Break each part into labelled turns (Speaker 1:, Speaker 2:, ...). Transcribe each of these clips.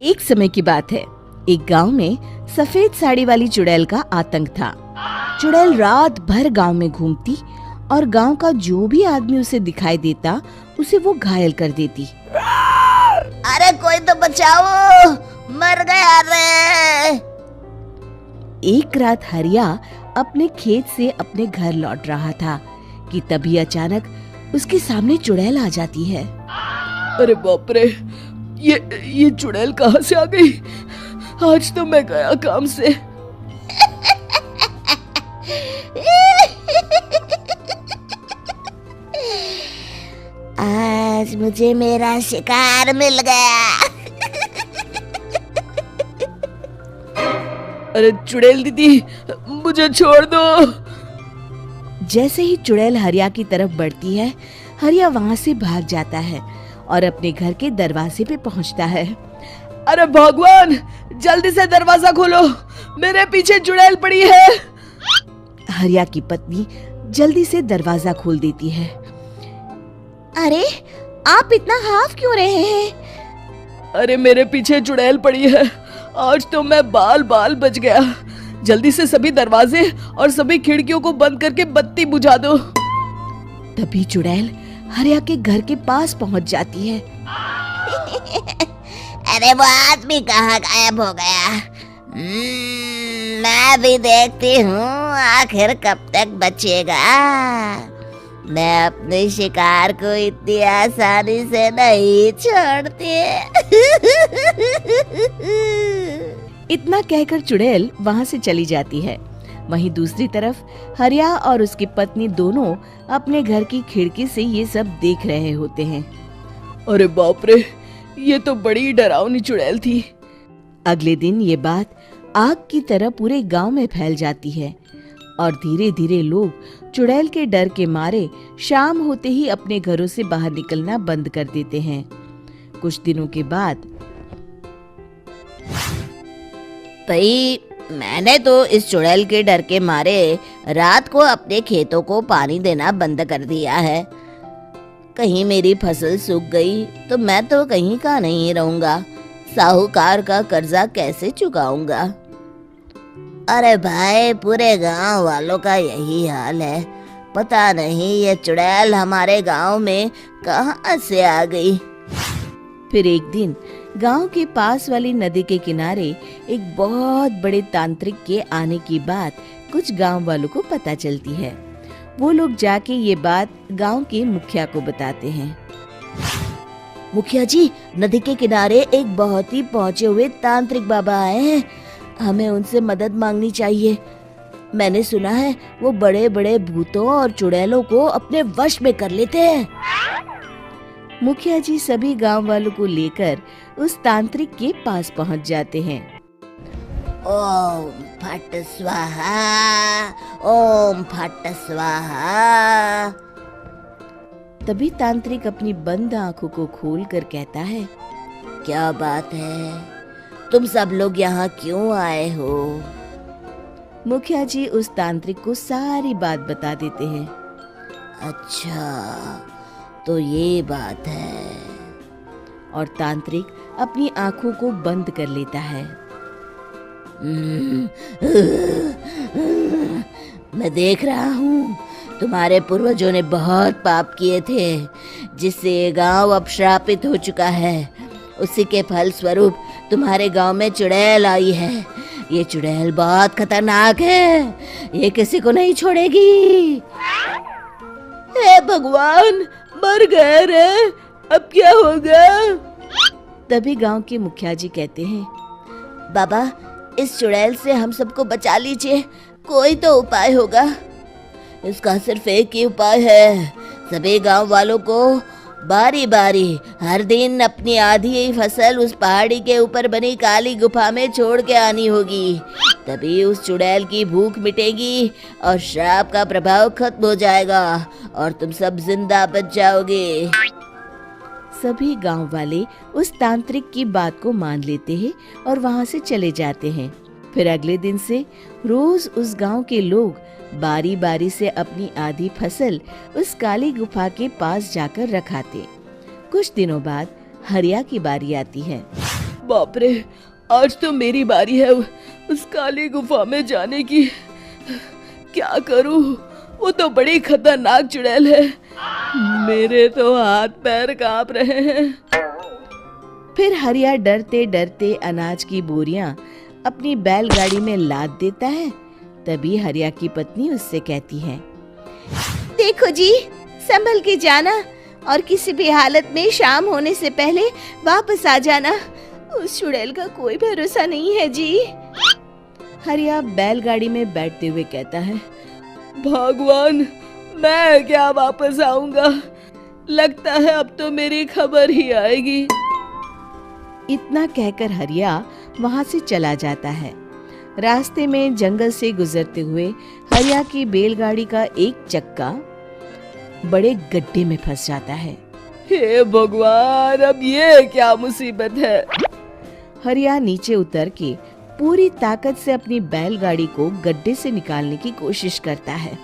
Speaker 1: एक समय की बात है। एक गांव में सफेद साड़ी वाली चुड़ैल का आतंक था। चुड़ैल रात भर गांव में घूमती और गांव का जो भी आदमी उसे दिखाई देता उसे वो घायल कर देती।
Speaker 2: अरे कोई तो बचाओ, मर गया रे।
Speaker 1: एक रात हरिया अपने खेत से अपने घर लौट रहा था कि तभी अचानक उसके सामने चुड़ैल आ जाती है।
Speaker 3: अरे बाप रे, ये चुड़ैल कहाँ से आ गई? आज तो मैं गया काम से।
Speaker 2: आज मुझे मेरा शिकार मिल गया।
Speaker 3: अरे चुड़ैल दीदी, मुझे छोड़ दो।
Speaker 1: जैसे ही चुड़ैल हरिया की तरफ बढ़ती है, हरिया वहाँ से भाग जाता है और अपने घर के दरवाजे पे पहुँचता है।
Speaker 3: अरे भगवान, जल्दी से दरवाजा खोलो, मेरे पीछे चुड़ैल पड़ी है।
Speaker 1: हरिया की पत्नी जल्दी से दरवाजा खोल देती है।
Speaker 2: अरे आप इतना हाफ क्यों रहे हैं?
Speaker 3: अरे मेरे पीछे चुड़ैल पड़ी है, आज तो मैं बाल बाल बच गया। जल्दी से सभी दरवाजे और सभी खिड़कियों को बंद करके बत्ती बुझा दो।
Speaker 1: तभी चुड़ैल हरिया के घर के पास पहुंच जाती है।
Speaker 2: अरे वो आदमी कहाँ गायब हो गया? मैं भी देखती हूँ आखिर कब तक बचेगा। मैं अपने शिकार को इतनी आसानी से नहीं छोड़ती।
Speaker 1: इतना कहकर चुड़ैल वहां से चली जाती है। वहीं दूसरी तरफ हरिया और उसकी पत्नी दोनों अपने घर की खिड़की से ये सब देख रहे होते हैं।
Speaker 3: अरे बाप रे, ये तो बड़ी डरावनी चुड़ैल थी।
Speaker 1: अगले दिन ये बात आग की तरह पूरे गांव में फैल जाती है और धीरे धीरे लोग चुड़ैल के डर के मारे शाम होते ही अपने घरों से बाहर निकलना बंद कर देते हैं। कुछ दिनों के बाद
Speaker 2: भाई, मैंने तो इस चुड़ैल के डर के मारे रात को अपने खेतों को पानी देना बंद कर दिया है। कहीं मेरी फसल सूख गई तो मैं तो कहीं का नहीं रहूंगा। साहूकार का कर्जा कैसे चुकाऊंगा? अरे भाई, पूरे गांव वालों का यही हाल है। पता नहीं ये चुड़ैल हमारे गांव में कहां से आ गई।
Speaker 1: फिर एक दिन गांव के पास वाली नदी के किनारे एक बहुत बड़े तांत्रिक के आने की बात कुछ गांव वालों को पता चलती है। वो लोग जाके ये बात गांव के मुखिया को बताते हैं।
Speaker 2: मुखिया जी, नदी के किनारे एक बहुत ही पहुंचे हुए तांत्रिक बाबा आए हैं। हमें उनसे मदद मांगनी चाहिए। मैंने सुना है वो बड़े बड़े भूतों और चुड़ैलों को अपने वश में कर लेते हैं।
Speaker 1: मुखिया जी सभी गांव वालों को लेकर उस तांत्रिक के पास पहुंच जाते हैं।
Speaker 2: ओम फट स्वाहा, ओम फट स्वाहा।
Speaker 1: तभी तांत्रिक अपनी बंद आंखों को खोलकर कहता है,
Speaker 2: क्या बात है? तुम सब लोग यहाँ क्यों आए हो?
Speaker 1: मुखिया जी उस तांत्रिक को सारी बात बता देते हैं।
Speaker 2: अच्छा, तो ये बात है।
Speaker 1: और तांत्रिक अपनी आंखों को बंद कर लेता है।
Speaker 2: मैं देख रहा हूँ तुम्हारे पूर्वजों ने बहुत पाप किए थे, जिससे ये गांव अब श्रापित हो चुका है। उसी के फल स्वरूप तुम्हारे गांव में चुड़ैल आई है। ये चुड़ैल बहुत खतरनाक है, ये किसी को नहीं छोड़ेगी।
Speaker 3: हे भगवान, मर गए रे, अब क्या होगा?
Speaker 1: तभी गांव के मुखिया जी कहते हैं,
Speaker 2: बाबा, इस चुड़ैल से हम सबको बचा लीजिए। कोई तो उपाय होगा। इसका सिर्फ एक ही उपाय है। सभी गांव वालों को बारी बारी हर दिन अपनी आधी फसल उस पहाड़ी के ऊपर बनी काली गुफा में छोड़ के आनी होगी। तभी उस चुड़ैल की भूख मिटेगी और श्राप का प्रभाव खत्म हो जाएगा और तुम सब जिंदा बच जाओगे।
Speaker 1: सभी गांव वाले उस तांत्रिक की बात को मान लेते हैं और वहां से चले जाते हैं। फिर अगले दिन से रोज उस गांव के लोग बारी बारी से अपनी आधी फसल उस काली गुफा के पास जाकर रखाते। कुछ दिनों बाद हरिया की बारी आती है।
Speaker 3: बाप रे, आज तो मेरी बारी है उस काली गुफा में जाने की। क्या करूं? वो तो बड़ी खतरनाक चुड़ैल है। मेरे तो हाथ पैर कांप रहे हैं।
Speaker 1: फिर हरिया डरते डरते अनाज की बोरियां अपनी बैलगाड़ी में लाद देता है। तभी हरिया की पत्नी उससे कहती है,
Speaker 2: देखो जी, संभल के जाना और किसी भी हालत में शाम होने से पहले वापस आ जाना। उस चुड़ैल का कोई भरोसा नहीं है जी।
Speaker 1: हरिया बैलगाड़ी में बैठते हुए कहता है,
Speaker 3: भगवान, मैं क्या वापस आऊंगा? लगता है अब तो मेरी खबर ही आएगी।
Speaker 1: इतना कहकर हरिया वहां से चला जाता है। रास्ते में जंगल से गुजरते हुए हरिया की बैलगाड़ी का एक चक्का बड़े गड्ढे में फंस जाता है।
Speaker 3: हे भगवान, अब ये क्या मुसीबत है?
Speaker 1: हरिया नीचे उतर के पूरी ताकत से अपनी बैलगाड़ी को गड्ढे से निकालने की कोशिश करता है।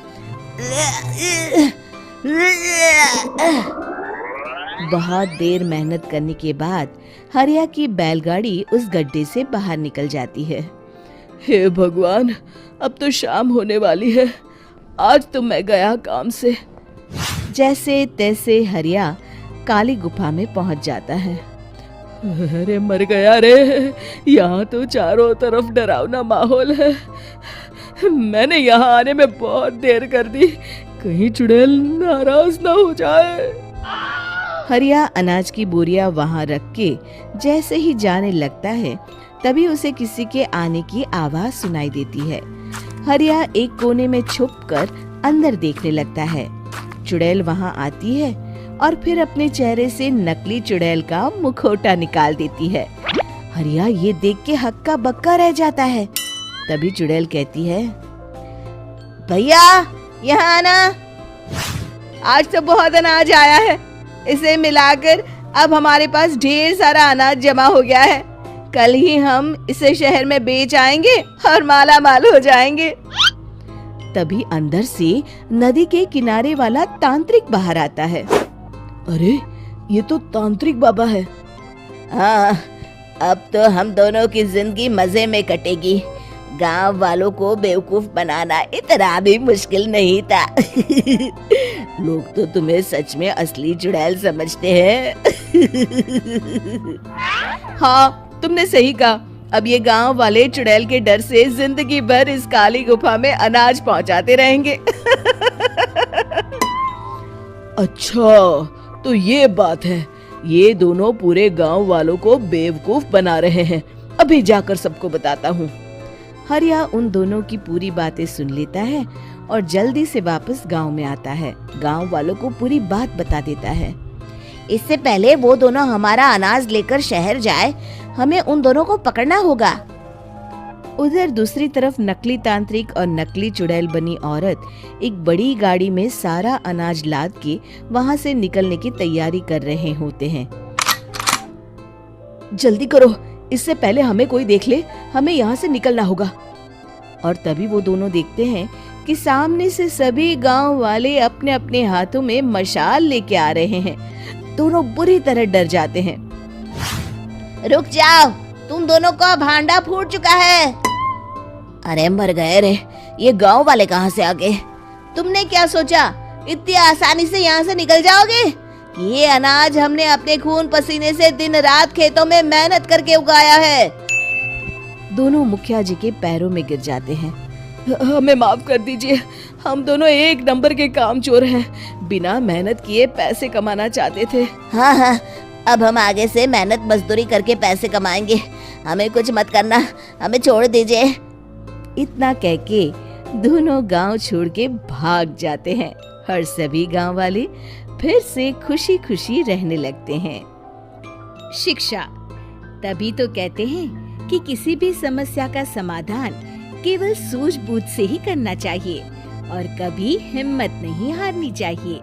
Speaker 1: बहुत देर मेहनत करने के बाद हरिया की बैलगाड़ी उस गड्ढे से बाहर निकल जाती है।
Speaker 3: हे भगवान, अब तो शाम होने वाली है। आज तो मैं गया काम से।
Speaker 1: जैसे तैसे हरिया काली गुफा में पहुंच जाता है।
Speaker 3: अरे मर गया रे, यहाँ तो चारों तरफ डरावना माहौल है। मैंने यहाँ आने में बहुत देर कर दी, कहीं चुड़ैल नाराज ना हो जाए।
Speaker 1: हरिया अनाज की बोरियां वहां रख के जैसे ही जाने लगता है, तभी उसे किसी के आने की आवाज सुनाई देती है। हरिया एक कोने में छुपकर अंदर देखने लगता है। चुड़ैल वहां आती है और फिर अपने चेहरे से नकली चुड़ैल का मुखौटा निकाल देती है। हरिया ये देख के हक्का बक्का रह जाता है। तभी चुड़ैल कहती है,
Speaker 2: भैया यहाँ आना।
Speaker 3: आज तो बहुत अनाज आया है, इसे मिलाकर अब हमारे पास ढेर सारा अनाज जमा हो गया है। कल ही हम इसे शहर में बेच आएंगे और माला माल हो जाएंगे।
Speaker 1: तभी अंदर से नदी के किनारे वाला तांत्रिक बाहर आता है।
Speaker 3: अरे, ये तो तांत्रिक बाबा है।
Speaker 2: हाँ, अब तो हम दोनों की जिंदगी मजे में कटेगी। गांव वालों को बेवकूफ बनाना इतना भी मुश्किल नहीं था। लोग तो तुम्हें सच में असली चुड़ैल समझते हैं।
Speaker 3: हाँ, तुमने सही कहा। अब ये गांव वाले चुड़ैल के डर से जिंदगी भर इस काली गुफा में अनाज पहुंचाते रहेंगे। अच्छा, तो ये बात है। ये दोनों पूरे गांव वालों को बेवकूफ बना रहे हैं। अभी जाकर सबको बताता हूँ।
Speaker 1: हरिया उन दोनों की पूरी बातें सुन लेता है और जल्दी से वापस गांव में आता है। गांव वालों को पूरी बात बता देता है।
Speaker 2: इससे पहले वो दोनों हमारा अनाज लेकर शहर जाए, हमें उन दोनों को पकड़ना होगा।
Speaker 1: उधर दूसरी तरफ नकली तांत्रिक और नकली चुड़ैल बनी औरत एक बड़ी गाड़ी में सारा अनाज लाद के वहां से निकलने की तैयारी कर रहे होते हैं।
Speaker 3: जल्दी करो, इससे पहले हमें कोई देख ले। हमें यहाँ से निकलना होगा।
Speaker 1: और तभी वो दोनों देखते हैं कि सामने से सभी गांव वाले अपने अपने हाथों में मशाल लेके आ रहे हैं। दोनों बुरी तरह डर जाते हैं।
Speaker 2: रुक जाओ, तुम दोनों का भांडा फूट चुका है। अरे मर गए रे, ये गांव वाले कहाँ से आ गए? तुमने क्या सोचा इतनी आसानी से यहाँ से निकल जाओगे? ये अनाज हमने अपने खून पसीने से दिन रात खेतों में मेहनत करके उगाया है।
Speaker 1: दोनों मुखिया जी के पैरों में गिर जाते हैं।
Speaker 3: हमें माफ कर दीजिए, हम दोनों एक नंबर के कामचोर हैं। बिना मेहनत किए पैसे कमाना चाहते थे।
Speaker 2: हाँ हाँ, अब हम आगे से मेहनत मजदूरी करके पैसे कमाएंगे। हमें कुछ मत करना, हमें छोड़ दीजिए।
Speaker 1: इतना कह के दोनों गांव छोड़ के भाग जाते हैं और सभी गांव वाले फिर से खुशी खुशी रहने लगते हैं। शिक्षा तभी तो कहते हैं कि किसी भी समस्या का समाधान केवल सूझबूझ से ही करना चाहिए और कभी हिम्मत नहीं हारनी चाहिए।